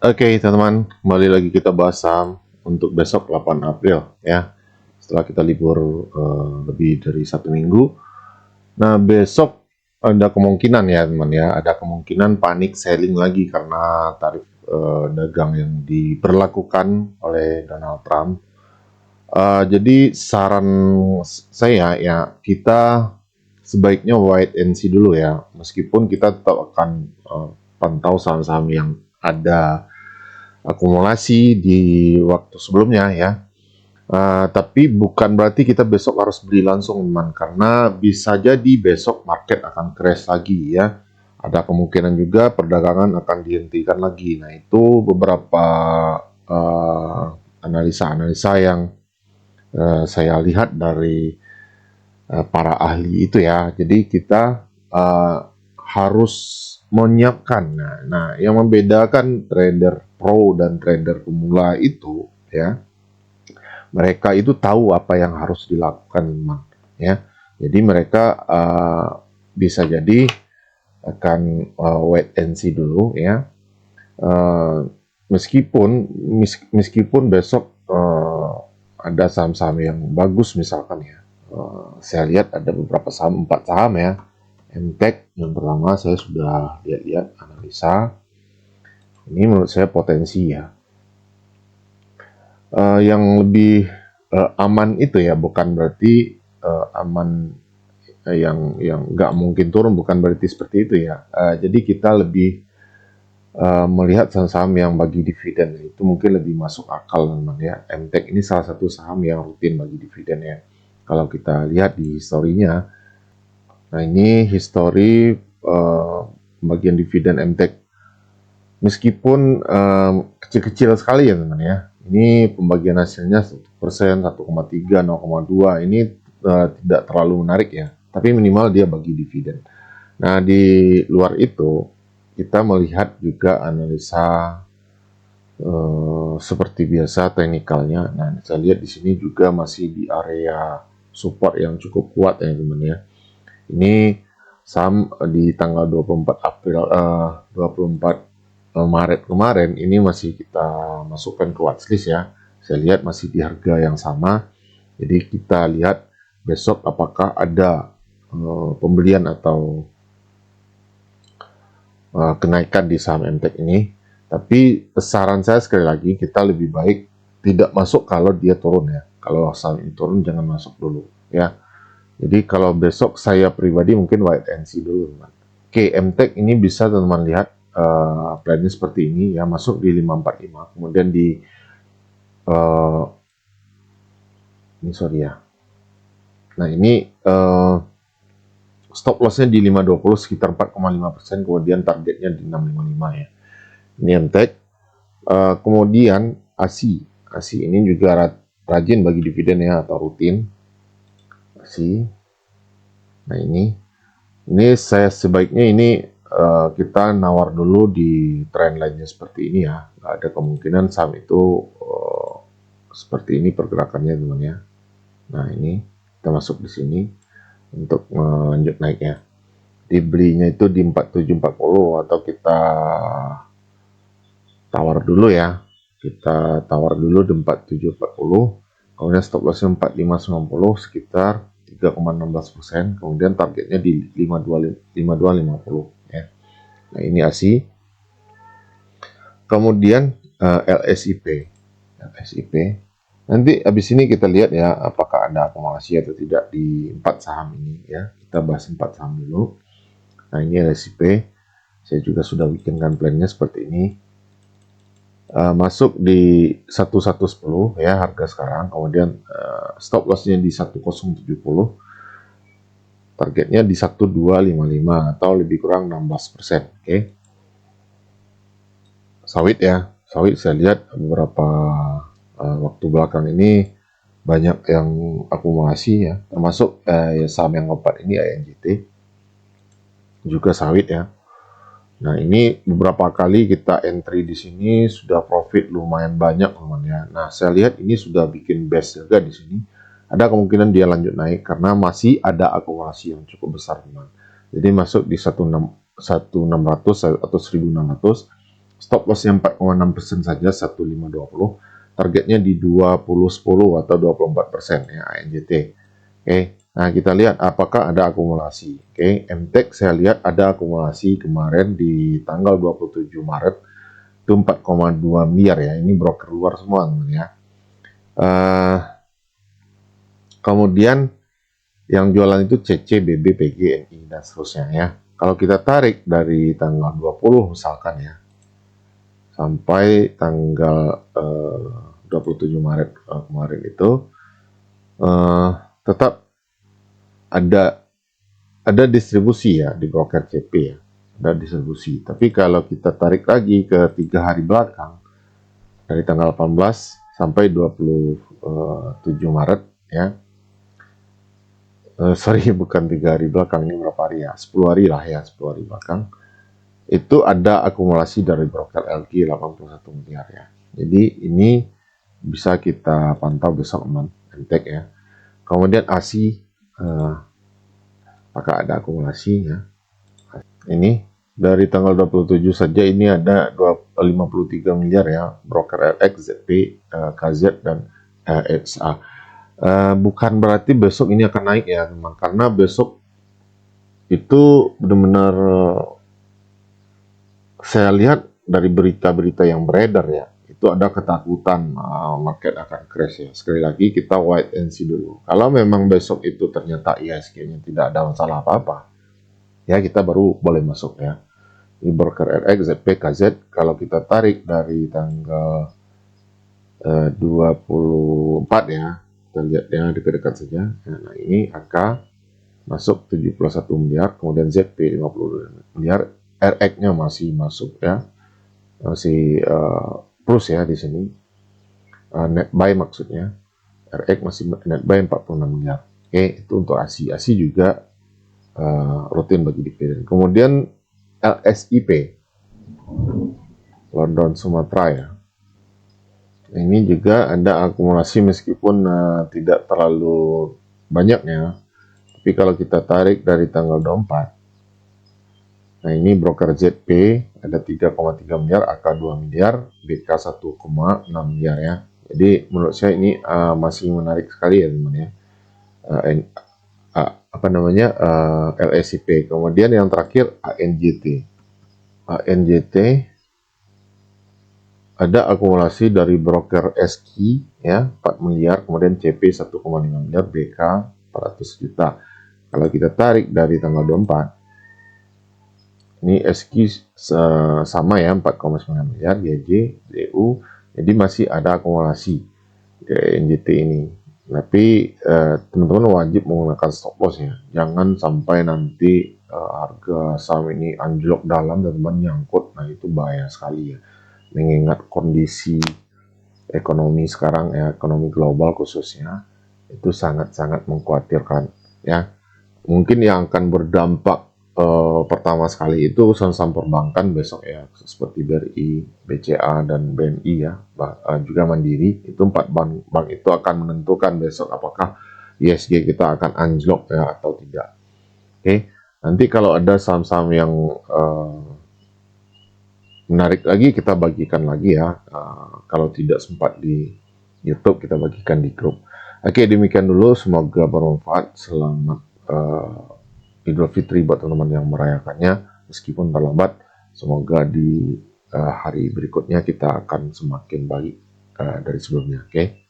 Oke, teman-teman, kembali lagi kita bahas saham untuk besok 8 April ya. Setelah kita libur lebih dari 1 minggu. Nah, besok ada kemungkinan ya, teman ya, ada kemungkinan panik selling lagi karena tarif dagang yang diberlakukan oleh Donald Trump. Jadi saran saya ya, kita sebaiknya wait and see dulu ya. Meskipun kita tetap akan pantau saham-saham yang ada akumulasi di waktu sebelumnya ya. Tapi bukan berarti kita besok harus beli langsung, teman, karena bisa jadi besok market akan crash lagi ya. Ada kemungkinan juga perdagangan akan dihentikan lagi. Nah, itu beberapa analisa-analisa yang saya lihat dari para ahli itu ya. Jadi kita harus menyiapkan. Nah, yang membedakan trader pro dan trader pemula itu ya, mereka itu tahu apa yang harus dilakukan, memang ya. Jadi mereka bisa jadi akan wait and see dulu ya. Meskipun besok ada saham-saham yang bagus misalkan ya. Saya lihat ada beberapa saham, 4 saham ya. MTech yang pertama saya sudah lihat-lihat analisa. Ini menurut saya potensi ya. Yang lebih aman itu ya, bukan berarti aman yang nggak mungkin turun, bukan berarti seperti itu ya. Jadi kita lebih melihat saham-saham yang bagi dividen, itu mungkin lebih masuk akal memang ya. MTech ini salah satu saham yang rutin bagi dividen ya. Kalau kita lihat di historinya, nah ini histori bagian dividen MTech, meskipun kecil-kecil sekali ya teman ya. Ini pembagian hasilnya 1%, 1,3, 0,2. Ini tidak terlalu menarik ya. Tapi minimal dia bagi dividen. Nah, di luar itu kita melihat juga analisa seperti biasa teknikalnya. Nah, saya lihat di sini juga masih di area support yang cukup kuat ya teman ya. Ini saham di tanggal 24 April 24 Maret kemarin ini masih kita masukkan ke watchlist ya. Saya lihat masih di harga yang sama. Jadi kita lihat besok apakah ada pembelian atau kenaikan di saham MTech ini. Tapi saran saya sekali lagi, kita lebih baik tidak masuk kalau dia turun ya. Kalau saham ini turun jangan masuk dulu ya. Jadi kalau besok saya pribadi mungkin wait and see dulu, teman. Oke, MTech ini bisa teman-teman lihat plannya seperti ini ya, masuk di 545, kemudian di ini sorry ya. Nah, ini stop lossnya di 520 sekitar 4,5%, kemudian targetnya di 655 ya. Ini MTech. Kemudian ASI ini juga rajin bagi dividen ya, atau rutin. ASI. Nah, ini saya sebaiknya ini kita nawar dulu di trend line-nya seperti ini ya. Nggak ada kemungkinan saham itu seperti ini pergerakannya, teman ya. Nah, ini kita masuk di sini untuk melanjut naiknya. Dibelinya itu di 4740 atau kita tawar dulu ya. Kita tawar dulu di 4740. Kemudian stop lossnya 4590 sekitar 3,16%. Kemudian targetnya di 5250 ya. Nah, ini ASI. Kemudian LSIP. Nanti habis ini kita lihat ya apakah ada akumulasi atau tidak di 4 saham ini ya. Kita bahas 4 saham dulu. Nah, ini LSIP. Saya juga sudah bikinkan plannya seperti ini. Masuk di 1110 ya harga sekarang. Kemudian stop lossnya di 1070. Targetnya di 1255 atau lebih kurang 16%. Oke. Sawit ya. Sawit saya lihat beberapa waktu belakang ini banyak yang akumulasi ya, termasuk ya saham yang keempat ini INGT juga sawit ya. Nah, ini beberapa kali kita entry di sini sudah profit lumayan banyak, teman ya. Nah, saya lihat ini sudah bikin base juga di sini. Ada kemungkinan dia lanjut naik karena masih ada akumulasi yang cukup besar, teman. Jadi masuk di 1600 atau 1600. stop lossnya 4,6% saja 1520, targetnya di 2010 atau 24% ya ANJT. Oke, nah kita lihat apakah ada akumulasi. Oke, MTEK saya lihat ada akumulasi kemarin di tanggal 27 Maret itu 4,2 miliar ya, ini broker luar semua ya. Kemudian yang jualan itu CC, BB, PG, NI, dan seterusnya ya. Kalau kita tarik dari tanggal 20 misalkan ya, sampai tanggal 27 Maret kemarin itu, tetap ada distribusi ya di broker CP ya, ada distribusi. Tapi kalau kita tarik lagi ke 3 hari belakang, dari tanggal 18 sampai 27 Maret ya, sorry bukan 3 hari belakang, ini berapa hari ya, 10 hari lah ya, 10 hari belakang itu ada akumulasi dari broker LG 81 miliar ya. Jadi ini bisa kita pantau besok MTEK ya. Kemudian ASI apakah ada akumulasi ya. Ini dari tanggal 27 saja ini ada 53 miliar ya, broker LX, ZP, KZ, dan XA. Bukan berarti besok ini akan naik ya, memang karena besok itu benar-benar saya lihat dari berita-berita yang beredar ya, itu ada ketakutan market akan crash ya. Sekali lagi kita wait and see dulu. Kalau memang besok itu ternyata IHSG-nya tidak ada masalah apa-apa, ya kita baru boleh masuk ya. Di broker RX, ZP, KZ, kalau kita tarik dari tanggal 24 ya, kita lihat ya dekat-dekat saja. Nah ini AK masuk 71 miliar, kemudian ZP 50 miliar, RX-nya masih masuk ya, masih plus ya di sini, net buy maksudnya, RX masih net buy 46 miliar. Oke, itu untuk ASI. ASI juga rutin bagi dividen. Kemudian LSIP, London Sumatera ya. Ini juga ada akumulasi meskipun tidak terlalu banyaknya. Tapi kalau kita tarik dari tanggal 24, nah ini broker ZP ada 3,3 miliar, AK 2 miliar, BK 1,6 miliar ya. Jadi menurut saya ini masih menarik sekali ya teman ya. LSIP. Kemudian yang terakhir ANJT. ANJT ada akumulasi dari broker SKI ya 4 miliar, kemudian CP 1,5 miliar, BK 400 juta. Kalau kita tarik dari tanggal 24, ini SKI sama ya 4,9 miliar, YJ, DU, jadi masih ada akumulasi di NJT ini. Tapi teman-teman wajib menggunakan stop loss ya, jangan sampai nanti harga saham ini anjlok dalam dan teman nyangkut, nah itu bahaya sekali ya, mengingat kondisi ekonomi sekarang ya, ekonomi global khususnya itu sangat-sangat mengkhawatirkan ya. Mungkin yang akan berdampak pertama sekali itu saham-saham perbankan besok ya, seperti BRI, BCA, dan BNI ya, juga Mandiri. Itu 4 bank itu akan menentukan besok apakah IHSG kita akan anjlok ya atau tidak. Oke, nanti kalau ada saham-saham yang menarik lagi kita bagikan lagi ya, kalau tidak sempat di YouTube kita bagikan di grup. Oke, demikian dulu, semoga bermanfaat. Selamat Idul Fitri buat teman-teman yang merayakannya meskipun terlambat. Semoga di hari berikutnya kita akan semakin baik dari sebelumnya. Oke.